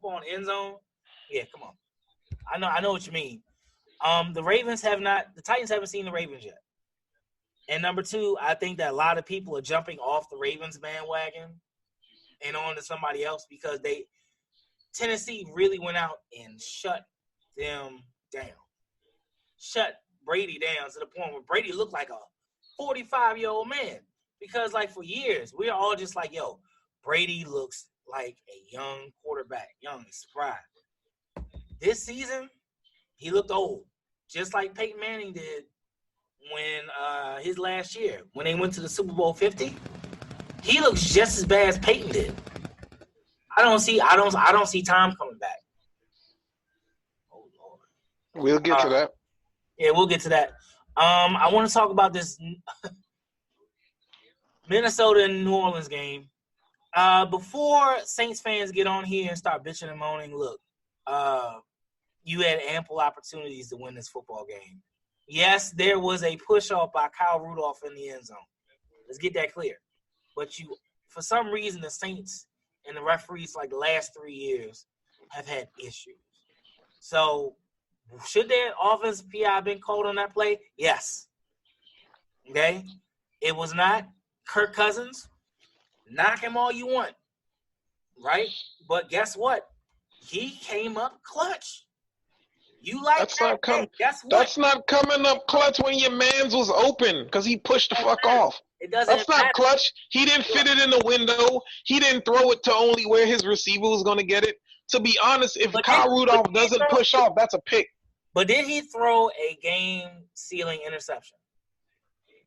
football in the end zone, yeah, come on. I know what you mean. The Titans haven't seen the Ravens yet. And number two, I think that a lot of people are jumping off the Ravens bandwagon and on to somebody else because Tennessee really went out and shut them down. Shut Brady down to the point where Brady looked like a 45-year-old man. Because, like, for years, we are all just like, yo, Brady looks like a young quarterback, young and spry. This season, he looked old, just like Peyton Manning did when his last year, when they went to the Super Bowl 50. He looks just as bad as Peyton did. I don't see Tom coming back. Oh Lord. We'll get to that. Yeah, we'll get to that. I want to talk about this Minnesota and New Orleans game. Before Saints fans get on here and start bitching and moaning, look, you had ample opportunities to win this football game. Yes, there was a push-off by Kyle Rudolph in the end zone. Let's get that clear. But for some reason, the Saints and the referees, like the last 3 years, have had issues. So, should their offensive PI been called on that play? Yes. Okay? It was not. Kirk Cousins, knock him all you want, right? But guess what? He came up clutch. You like that's that? Guess what? That's not coming up clutch when your man's was open because he pushed the fuck off. It doesn't. That's not clutch. He didn't fit it in the window. He didn't throw it to only where his receiver was going to get it. To be honest, if Kyle Rudolph doesn't push off, that's a pick. But did he throw a game-sealing interception?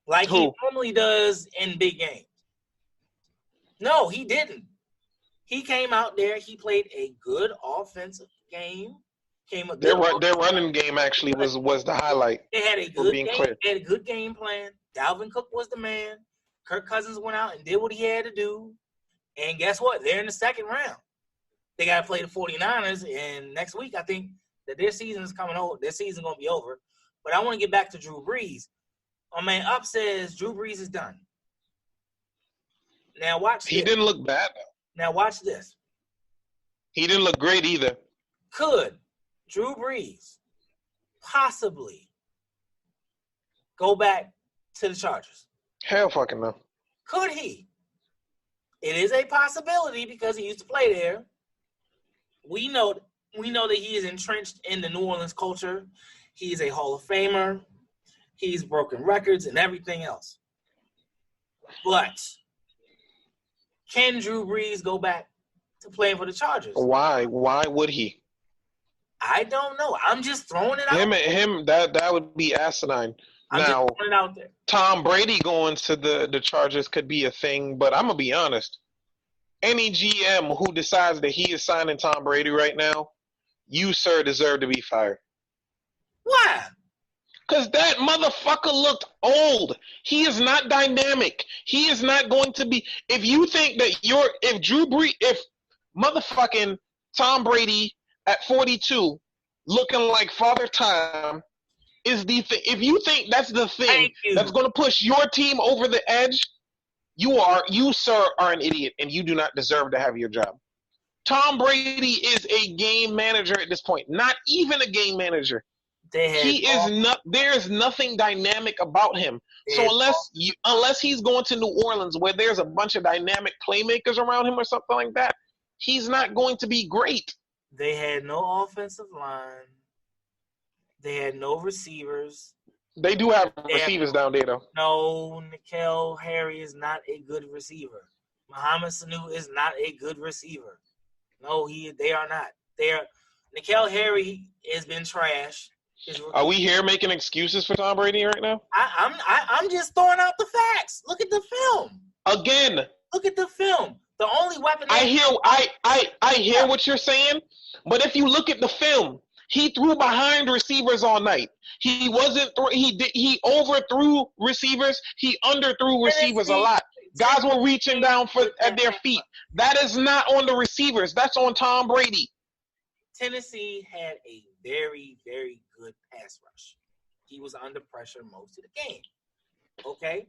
Like he normally does in big games. No, he didn't. He came out there. He played a good offensive game. Their running game actually was the highlight. They had a good game. They had a good game plan. Dalvin Cook was the man. Kirk Cousins went out and did what he had to do. And guess what? They're in the second round. They got to play the 49ers. And next week, I think that their season is coming over. Their season is going to be over. But I want to get back to Drew Brees. My man Up says Drew Brees is done. Now watch this. He didn't look bad. Now watch this. He didn't look great either. Could Drew Brees possibly go back to the Chargers? Hell fucking no. Could he? It is a possibility because he used to play there. We know that he is entrenched in the New Orleans culture. He's a Hall of Famer. He's broken records and everything else. But can Drew Brees go back to playing for the Chargers? Why? Why would he? I don't know. I'm just throwing it out. That would be asinine. I'm just throwing it out there. Tom Brady going to the Chargers could be a thing, but I'm gonna be honest. Any GM who decides that he is signing Tom Brady right now, you, sir, deserve to be fired. Why? Because that motherfucker looked old. He is not dynamic. He is not going to be. If you think that if motherfucking Tom Brady at 42 looking like Father Time is the thing, if you think that's the thing that's going to push your team over the edge, you, sir, are an idiot and you do not deserve to have your job. Tom Brady is a game manager at this point. Not even a game manager. There's nothing dynamic about him. So unless he's going to New Orleans where there's a bunch of dynamic playmakers around him or something like that, he's not going to be great. They had no offensive line. They had no receivers. They do have receivers down there, though. No, N'Keal Harry is not a good receiver. Mohamed Sanu is not a good receiver. No, they are not. N'Keal Harry has been trash. Are we here making excuses for Tom Brady right now? I'm just throwing out the facts. Look at the film. Again. Look at the film. The only weapon. I hear what you're saying, but if you look at the film, he threw behind receivers all night. He he overthrew receivers. He underthrew receivers a lot. Guys were reaching down at their feet. That is not on the receivers. That's on Tom Brady. Tennessee had a very, very good pass rush. He was under pressure most of the game. Okay?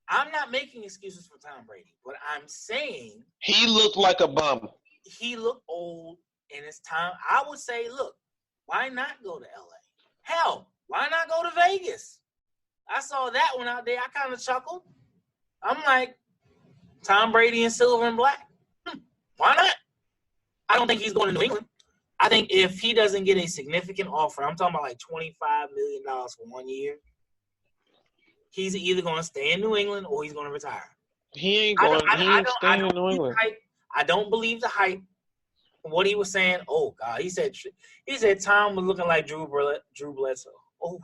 I'm not making excuses for Tom Brady, but I'm saying he looked like a bum. He looked old, and and it's time. I would say, look, why not go to LA? Hell, why not go to Vegas? I saw that one out there. I kind of chuckled. I'm like, Tom Brady in silver and black. Why not? I don't think he's going to New England. I think if he doesn't get a significant offer, I'm talking about like $25 million for 1 year, he's either going to stay in New England or he's going to retire. He ain't going. He ain't staying in New England. I don't believe the hype. What he was saying. Oh God, he said Tom was looking like Drew Bledsoe. Oh,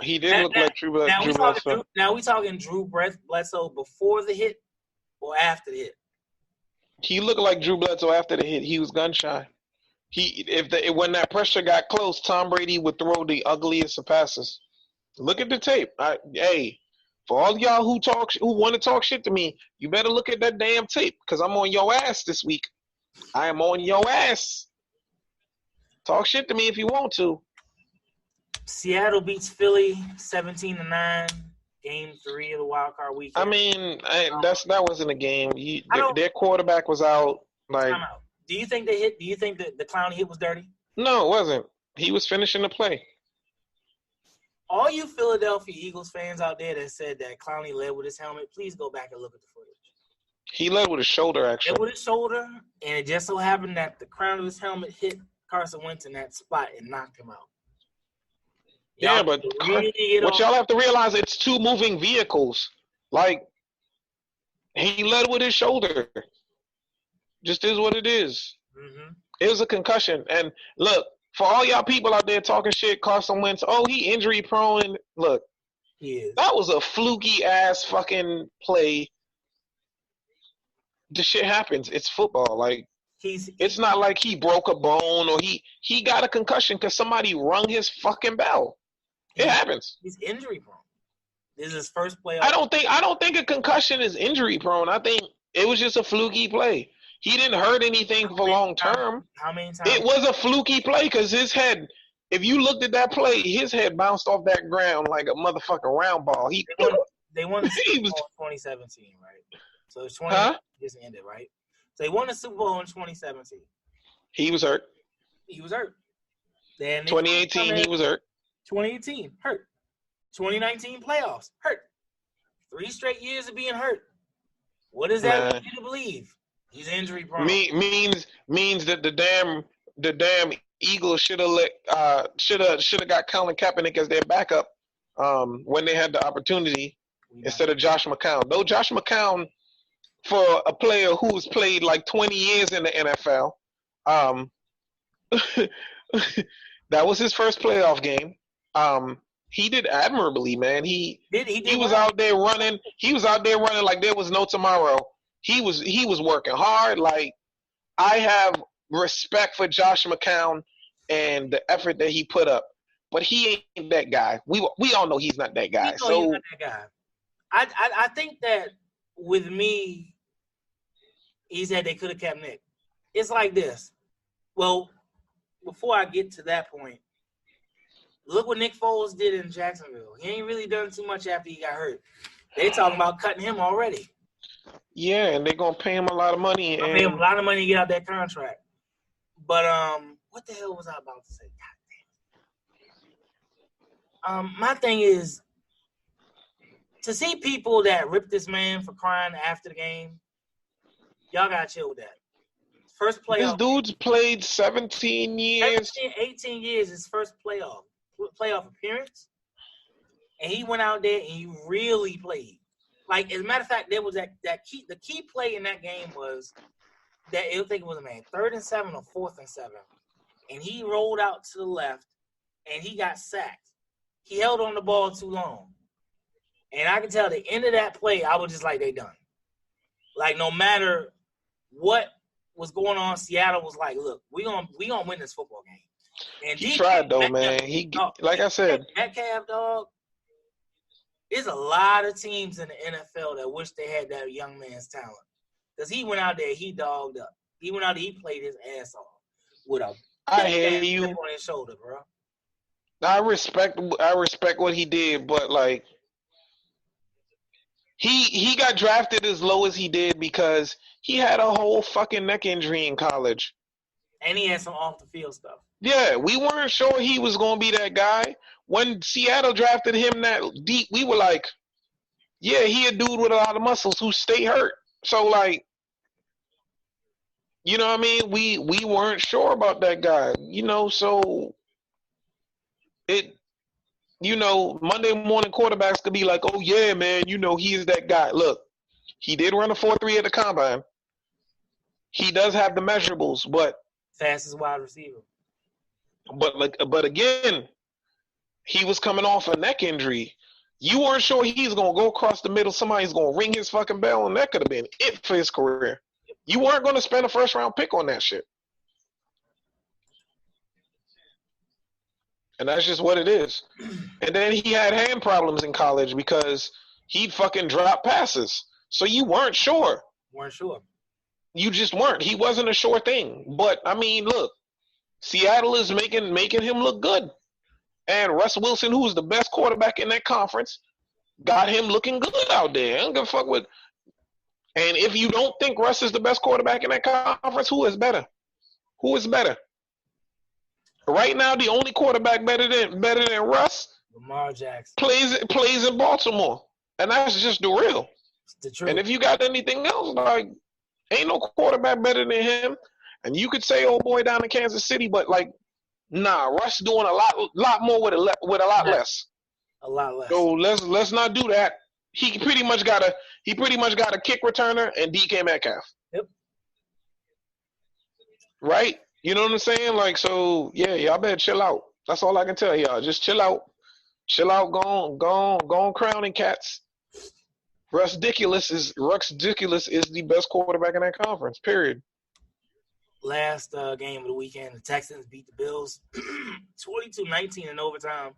he did look like Drew Bledsoe. Now we talking Drew Bledsoe before the hit or after the hit? He looked like Drew Bledsoe after the hit. He was gun shy. When that pressure got close, Tom Brady would throw the ugliest of passes. Look at the tape. For all y'all who want to talk shit to me, you better look at that damn tape because I'm on your ass this week. I am on your ass. Talk shit to me if you want to. Seattle beats Philly 17-9. Game 3 of the wild card weekend. I mean, that wasn't a game. Their quarterback was out. Like, do you think they hit? Do you think that the Clowney hit was dirty? No, it wasn't. He was finishing the play. All you Philadelphia Eagles fans out there that said that Clowney led with his helmet, please go back and look at the footage. He led with his shoulder, actually. Led with his shoulder, and it just so happened that the crown of his helmet hit Carson Wentz in that spot and knocked him out. Yeah, but what y'all have to realize, it's two moving vehicles. Like, he led with his shoulder. Just is what it is. Mm-hmm. It was a concussion. And look, for all y'all people out there talking shit, Carson Wentz, he injury prone. Look, that was a fluky ass fucking play. The shit happens. It's football. Like, it's not like he broke a bone or he got a concussion because somebody rung his fucking bell. It happens. He's injury prone. This is his first playoff. I don't think a concussion is injury prone. I think it was just a fluky play. He didn't hurt anything for long term. How many times? It was a fluky play because his head, if you looked at that play, his head bounced off that ground like a motherfucking round ball. They won the Super Bowl in 2017, right? So it's 20 just ended, right? So they won the Super Bowl in 2017. He was hurt. Then 2018, he was hurt. 2018, hurt. 2019 playoffs, hurt. 3 straight years of being hurt. What does that lead you to believe? He's injury prone. Means that the damn Eagles should have got Colin Kaepernick as their backup when they had the opportunity instead of Josh McCown. Though Josh McCown, for a player who's played like 20 years in the NFL, that was his first playoff game. He did admirably, man. He was out there running. He was out there running like there was no tomorrow. He was working hard. Like, I have respect for Josh McCown and the effort that he put up. But he ain't that guy. We all know he's not that guy. He's not that guy. I think that with me, he said they could have kept Nick. It's like this. Well, before I get to that point, look what Nick Foles did in Jacksonville. He ain't really done too much after he got hurt. They talking about cutting him already. Yeah, and they're gonna pay him a lot of money. Pay him a lot of money to get out that contract. But what the hell was I about to say? God damn. My thing is to see people that rip this man for crying after the game. Y'all gotta chill with that. First playoff. This dude's played 17 years. 18 years, his first playoff appearance. And he went out there and he really played. Like, as a matter of fact, there was the key play in that game was that I think it was 3rd and 7 or 4th and 7. And he rolled out to the left and he got sacked. He held on the ball too long. And I can tell the end of that play, I was just like, they done. Like, no matter what was going on, Seattle was like, look, we gonna win this football game. And he tried though, man. Like I said, Metcalf, dog. There's a lot of teams in the NFL that wish they had that young man's talent. Because he went out there, he dogged up. He went out there, he played his ass off with a chip on his shoulder, bro. I respect what he did, but like he got drafted as low as he did because he had a whole fucking neck injury in college. And he had some off the field stuff. Yeah, we weren't sure he was going to be that guy. When Seattle drafted him that deep, we were like, yeah, he a dude with a lot of muscles who stay hurt. So, like, you know what I mean? We weren't sure about that guy, so Monday morning quarterbacks could be like, oh, yeah, man, he is that guy. Look, he did run a 4.3 at the combine. He does have the measurables, but fastest wide receiver. But again, he was coming off a neck injury. You weren't sure he's going to go across the middle. Somebody's going to ring his fucking bell, and that could have been it for his career. You weren't going to spend a first-round pick on that shit. And that's just what it is. And then he had hand problems in college because he'd fucking drop passes. So you weren't sure. You just weren't. He wasn't a sure thing. But, I mean, look, Seattle is making him look good. And Russ Wilson, who was the best quarterback in that conference, got him looking good out there. I don't give a fuck with. And if you don't think Russ is the best quarterback in that conference, who is better? Who is better? Right now, the only quarterback better than Russ, Lamar Jackson, plays in Baltimore, and that's just the real. It's the truth. And if you got anything else, like, ain't no quarterback better than him. And you could say, "Oh boy, down in Kansas City," but like, nah, Russ doing a lot more with a lot less. A lot less. So let's not do that. He pretty much got a kick returner and DK Metcalf. Yep. Right? You know what I'm saying? Like, so yeah, y'all better chill out. That's all I can tell y'all. Just chill out. Chill out. Go on, crowning cats. Russ Dickulus is the best quarterback in that conference. Period. Last game of the weekend, the Texans beat the Bills 22-19 in overtime.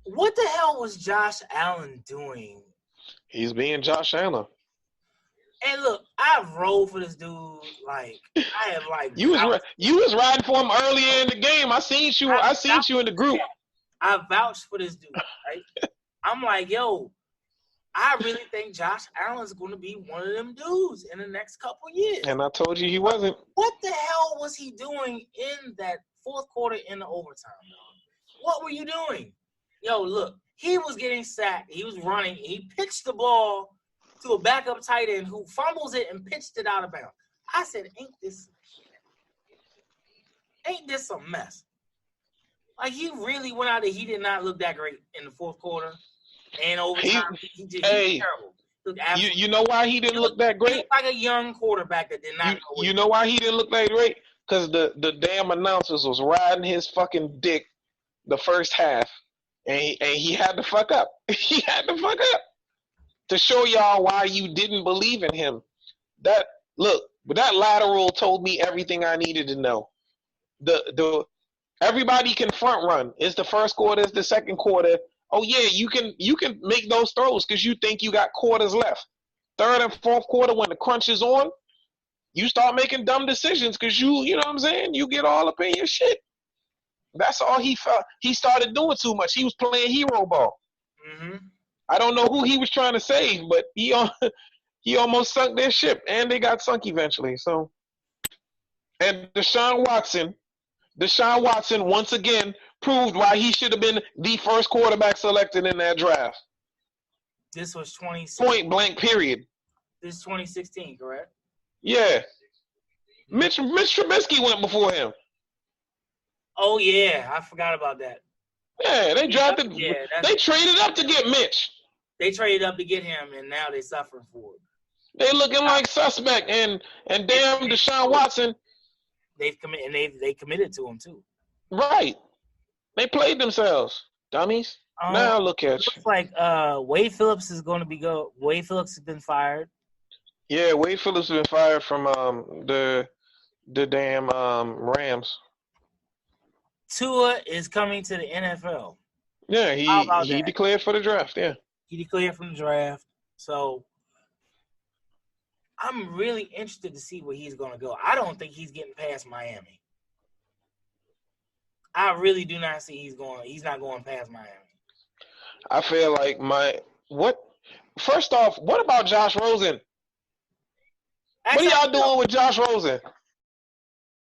What the hell was Josh Allen doing? He's being Josh Allen. And look, I've rolled for this dude. Like, I have like you was riding for him earlier in the game. I seen you in the group. I vouched for this dude. Right? I'm like, yo, I really think Josh Allen's going to be one of them dudes in the next couple years. And I told you he wasn't. What the hell was he doing in that fourth quarter in the overtime, dog? What were you doing? Yo, look, he was getting sacked. He was running. He pitched the ball to a backup tight end who fumbles it and pitched it out of bounds. I said, ain't this a mess? Like, he really went out there. He did not look that great in the fourth quarter. And overtime, he was terrible. You know why he didn't look that great? He looked like a young quarterback that did not know. You know why he didn't look that great? Because the damn announcers was riding his fucking dick the first half. And he had to fuck up. He had to fuck up to show y'all why you didn't believe in him. That lateral told me everything I needed to know. Everybody can front run. It's the first quarter, it's the second quarter. Oh yeah, you can make those throws because you think you got quarters left. Third and fourth quarter, when the crunch is on, you start making dumb decisions because you know what I'm saying? You get all up in your shit. That's all he felt. He started doing too much. He was playing hero ball. Mm-hmm. I don't know who he was trying to save, but he almost sunk their ship, and they got sunk eventually. So, and Deshaun Watson once again proved why he should have been the first quarterback selected in that draft. This was 2016. Point blank, period. This is 2016, correct? Yeah. Mitch Trubisky went before him. Oh, yeah. I forgot about that. Yeah, they drafted. Yeah, they traded up to get Mitch. They traded up to get him, and now they suffering for it. They looking like suspect, and damn Deshaun Watson. They committed to him too. Right. They played themselves, dummies. Now look at you. Looks like Wade Phillips is going to be Wade Phillips has been fired. Yeah, Wade Phillips has been fired from the damn Rams. Tua is coming to the NFL. Yeah, he declared for the draft. Yeah, he declared from the draft. So I'm really interested to see where he's going to go. I don't think he's getting past Miami. I really do not see he's not going past Miami. I feel like first off, what about Josh Rosen? What are y'all doing with Josh Rosen?